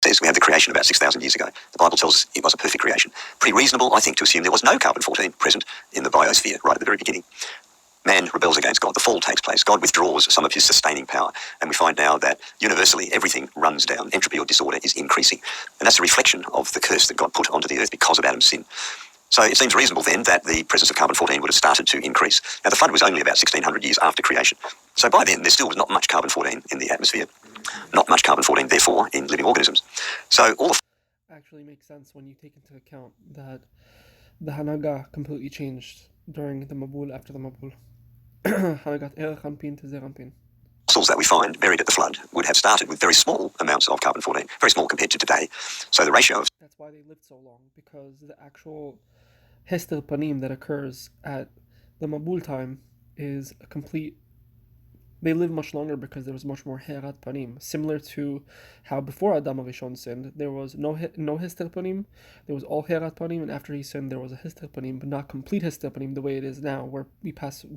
says we have the creation about 6,000 years ago. The Bible tells us it was a perfect creation. Pretty reasonable, I think, to assume there was no carbon-14 present in the biosphere right at the very beginning. Man rebels against God. The fall takes place. God withdraws some of his sustaining power. And we find now that universally everything runs down. Entropy or disorder is increasing. And that's a reflection of the curse that God put onto the earth because of Adam's sin. So it seems reasonable then that the presence of carbon-14 would have started to increase. Now the flood was only about 1,600 years after creation. So by then there still was not much carbon-14 in the atmosphere. Not much carbon-14, therefore, in living organisms. So all the Actually makes sense when you take into account that the Hanaga completely changed during the Mabul after the Mabul. Hanagat Rampin to Zerampin. fossils that we find buried at the flood would have started with very small amounts of carbon-14, very small compared to today. So the ratio of... That's why they lived so long, because the actual Hester Panim that occurs at the Mabul time is a complete... They live much longer because there was much more Herat Panim, similar to how before Adam HaRishon sinned, there was no Hester Panim, there was all Herat Panim, and after he sinned, there was a Hester Panim, but not complete Hester Panim the way it is now, where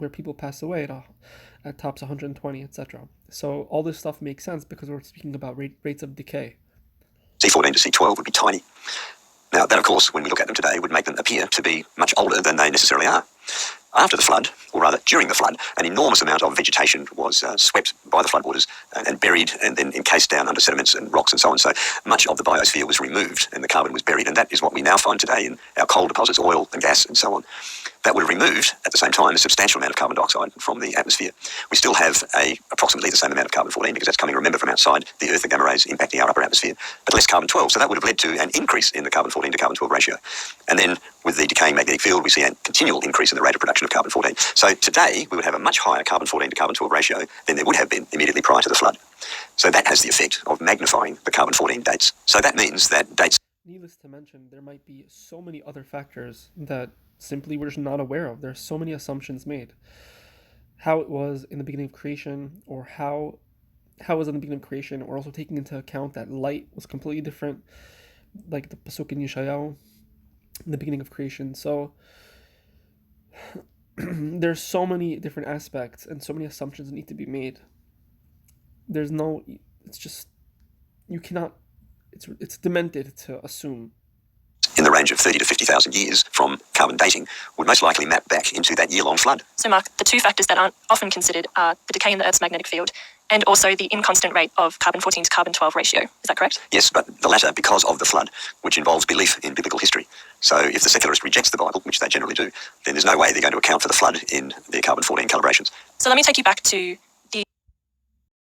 people pass away at tops 120, etc. So all this stuff makes sense because we're speaking about rates of decay. C14 to C12 would be tiny. Now, that, of course, when we look at them today, would make them appear to be much older than they necessarily are. After the flood, or rather during the flood, an enormous amount of vegetation was swept by the floodwaters and buried and then encased down under sediments and rocks and so on. So much of the biosphere was removed and the carbon was buried, and that is what we now find today in our coal deposits, oil and gas and so on. That would have removed, at the same time, a substantial amount of carbon dioxide from the atmosphere. We still have approximately the same amount of carbon-14 because that's coming, remember, from outside the Earth, the gamma rays impacting our upper atmosphere, but less carbon-12. So that would have led to an increase in the carbon-14 to carbon-12 ratio. And then with the decaying magnetic field, we see a continual increase in the rate of production of carbon-14. So today, we would have a much higher carbon-14 to carbon-12 ratio than there would have been immediately prior to the flood. So that has the effect of magnifying the carbon-14 dates. So that means that dates... Needless to mention, there might be so many other factors that simply we're just not aware of. There's so many assumptions made. How it was in the beginning of creation, or how it was in the beginning of creation, or also taking into account that light was completely different, like the Pasuk in Yeshayahu, in the beginning of creation. So there's so many different aspects and so many assumptions that need to be made. It's just, you cannot, it's demented to assume. In the range of 30 to 50,000 years from carbon dating would most likely map back into that year-long flood. So Mark, the two factors that aren't often considered are the decay in the Earth's magnetic field and also the inconstant rate of carbon-14 to carbon-12 ratio. Is that correct? Yes, but the latter because of the flood, which involves belief in biblical history. So if the secularist rejects the Bible, which they generally do, then there's no way they're going to account for the flood in their carbon-14 calibrations. So let me take you back to